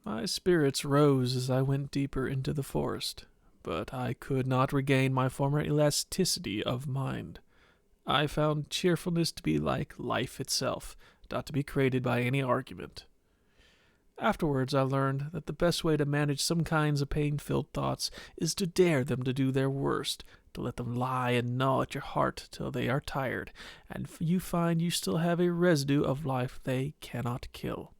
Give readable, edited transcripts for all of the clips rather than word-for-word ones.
My spirits rose as I went deeper into the forest, but I could not regain my former elasticity of mind. I found cheerfulness to be like life itself, not to be created by any argument. Afterwards, I learned that the best way to manage some kinds of pain-filled thoughts is to dare them to do their worst, to let them lie and gnaw at your heart till they are tired, and you find you still have a residue of life they cannot kill.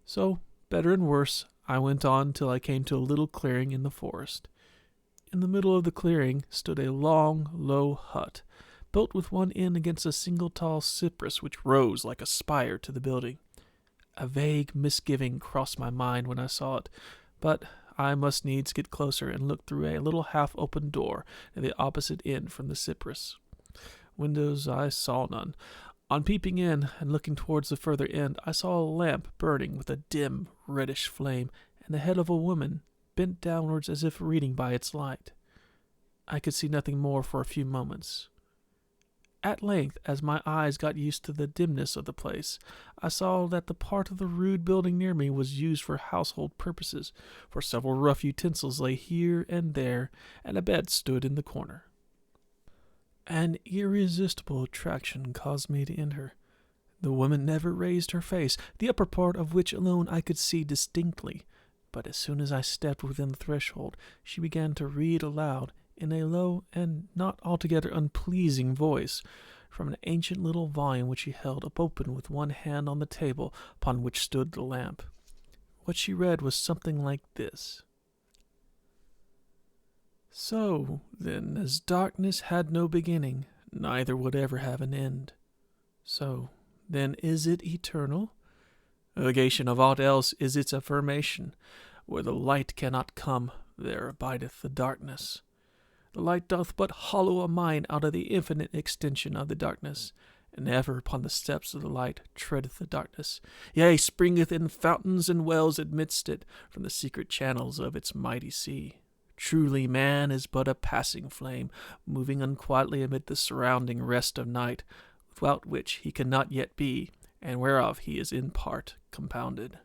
So, better and worse, I went on till I came to a little clearing in the forest. In the middle of the clearing stood a long, low hut, built with one end against a single tall cypress which rose like a spire to the building. A vague misgiving crossed my mind when I saw it, but I must needs get closer and look through a little half-open door at the opposite end from the cypress. Windows I saw none. On peeping in and looking towards the further end, I saw a lamp burning with a dim, reddish flame, and the head of a woman bent downwards as if reading by its light. I could see nothing more for a few moments. At length, as my eyes got used to the dimness of the place, I saw that the part of the rude building near me was used for household purposes, for several rough utensils lay here and there, and a bed stood in the corner. An irresistible attraction caused me to enter. The woman never raised her face, the upper part of which alone I could see distinctly, but as soon as I stepped within the threshold, she began to read aloud, in a low and not altogether unpleasing voice, from an ancient little volume which she held up open with one hand on the table upon which stood the lamp. What she read was something like this. So, then, as darkness had no beginning, neither would ever have an end. So, then, is it eternal? The negation of aught else is its affirmation. Where the light cannot come, there abideth the darkness. The light doth but hollow a mind out of the infinite extension of the darkness, and ever upon the steps of the light treadeth the darkness, yea, springeth in fountains and wells amidst it, from the secret channels of its mighty sea. Truly man is but a passing flame, moving unquietly amid the surrounding rest of night, without which he cannot yet be, and whereof he is in part compounded.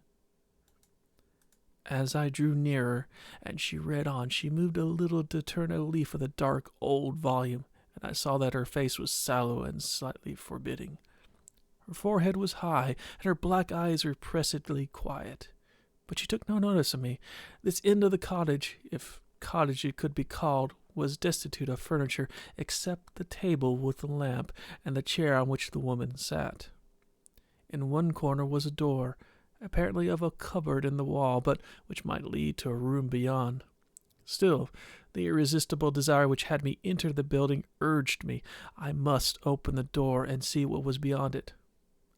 As I drew nearer, and she read on, she moved a little to turn a leaf of the dark old volume, and I saw that her face was sallow and slightly forbidding. Her forehead was high, and her black eyes repressedly quiet. But she took no notice of me. This end of the cottage, if cottage it could be called, was destitute of furniture, except the table with the lamp, and the chair on which the woman sat. In one corner was a door, apparently of a cupboard in the wall, but which might lead to a room beyond. Still, the irresistible desire which had me enter the building urged me. I must open the door and see what was beyond it.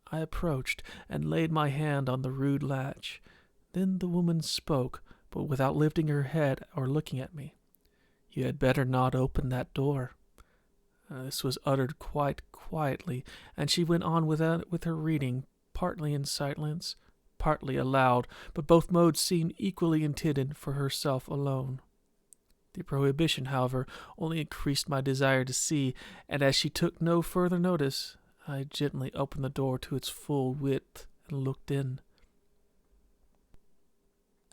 I approached, and laid my hand on the rude latch. Then the woman spoke, but without lifting her head or looking at me. You had better not open that door. This was uttered quite quietly, and she went on with her reading, partly in silence, partly aloud, but both modes seemed equally intended for herself alone. The prohibition, however, only increased my desire to see, and as she took no further notice, I gently opened the door to its full width and looked in.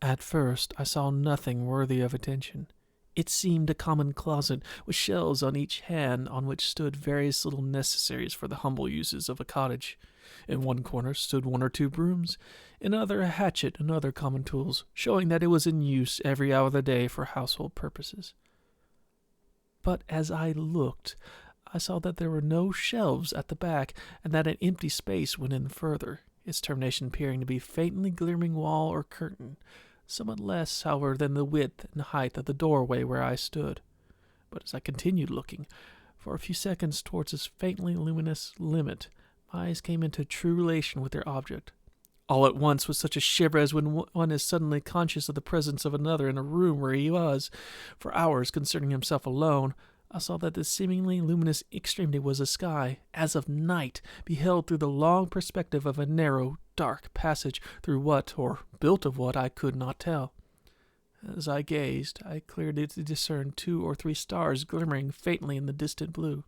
At first I saw nothing worthy of attention. It seemed a common closet, with shelves on each hand on which stood various little necessaries for the humble uses of a cottage. In one corner stood one or two brooms, in another a hatchet and other common tools, showing that it was in use every hour of the day for household purposes. But as I looked, I saw that there were no shelves at the back, and that an empty space went in further, its termination appearing to be a faintly glimmering wall or curtain, somewhat less, however, than the width and height of the doorway where I stood. But as I continued looking, for a few seconds towards this faintly luminous limit, my eyes came into true relation with their object. All at once, with such a shiver as when one is suddenly conscious of the presence of another in a room where he was, for hours, concerning himself alone, I saw that this seemingly luminous extremity was a sky, as of night, beheld through the long perspective of a narrow, dark passage, through what, or built of what, I could not tell. As I gazed, I clearly discerned 2 or 3 stars glimmering faintly in the distant blue.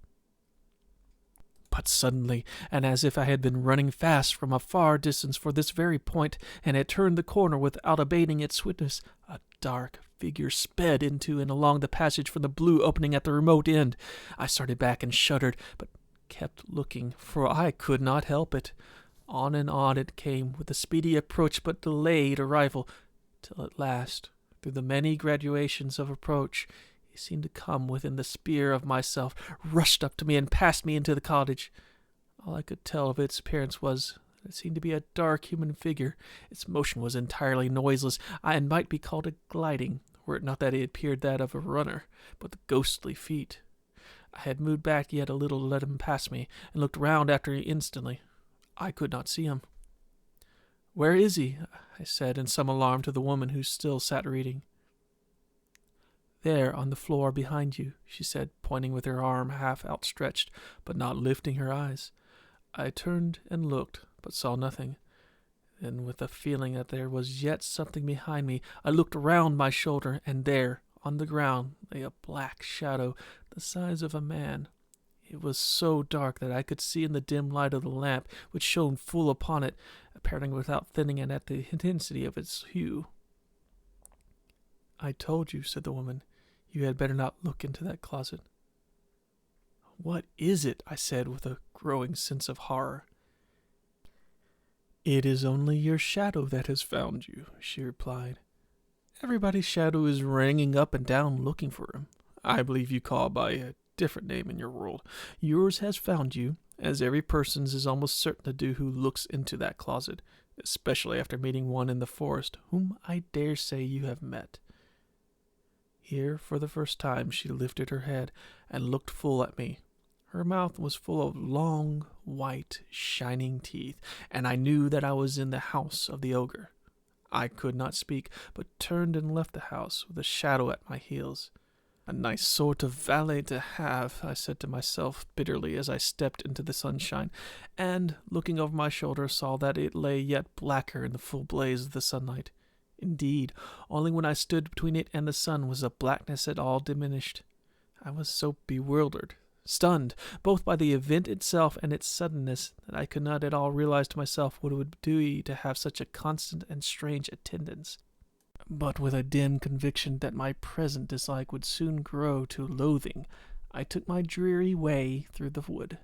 But suddenly, and as if I had been running fast from a far distance for this very point, and had turned the corner without abating its swiftness, a dark figure sped into and along the passage from the blue opening at the remote end. I started back and shuddered, but kept looking, for I could not help it. On and on it came, with a speedy approach but delayed arrival, till at last, through the many gradations of approach, it seemed to come within the spear of myself, rushed up to me, and passed me into the cottage. All I could tell of its appearance was that it seemed to be a dark human figure. Its motion was entirely noiseless, and might be called a gliding, were it not that it appeared that of a runner, but with ghostly feet. I had moved back yet a little to let him pass me, and looked round after him instantly. I could not see him. "Where is he?" I said in some alarm to the woman who still sat reading. "There, on the floor behind you," she said, pointing with her arm half outstretched, but not lifting her eyes. I turned and looked, but saw nothing. Then, with a feeling that there was yet something behind me, I looked round my shoulder, and there, on the ground, lay a black shadow, the size of a man. It was so dark that I could see in the dim light of the lamp, which shone full upon it, appearing without thinning it at the intensity of its hue. "I told you," said the woman, "you had better not look into that closet." "What is it?" I said, with a growing sense of horror. "It is only your shadow that has found you," she replied. "Everybody's shadow is ringing up and down looking for him. I believe you call by a different name in your world. Yours has found you, as every person's is almost certain to do who looks into that closet, especially after meeting one in the forest, whom I dare say you have met." Here, for the first time, she lifted her head and looked full at me. Her mouth was full of long, white, shining teeth, and I knew that I was in the house of the ogre. I could not speak, but turned and left the house, with a shadow at my heels. "A nice sort of valet to have," I said to myself bitterly as I stepped into the sunshine, and, looking over my shoulder, saw that it lay yet blacker in the full blaze of the sunlight. Indeed, only when I stood between it and the sun was the blackness at all diminished. I was so bewildered, stunned, both by the event itself and its suddenness, that I could not at all realize to myself what it would do to have such a constant and strange attendance. But with a dim conviction that my present dislike would soon grow to loathing, I took my dreary way through the wood.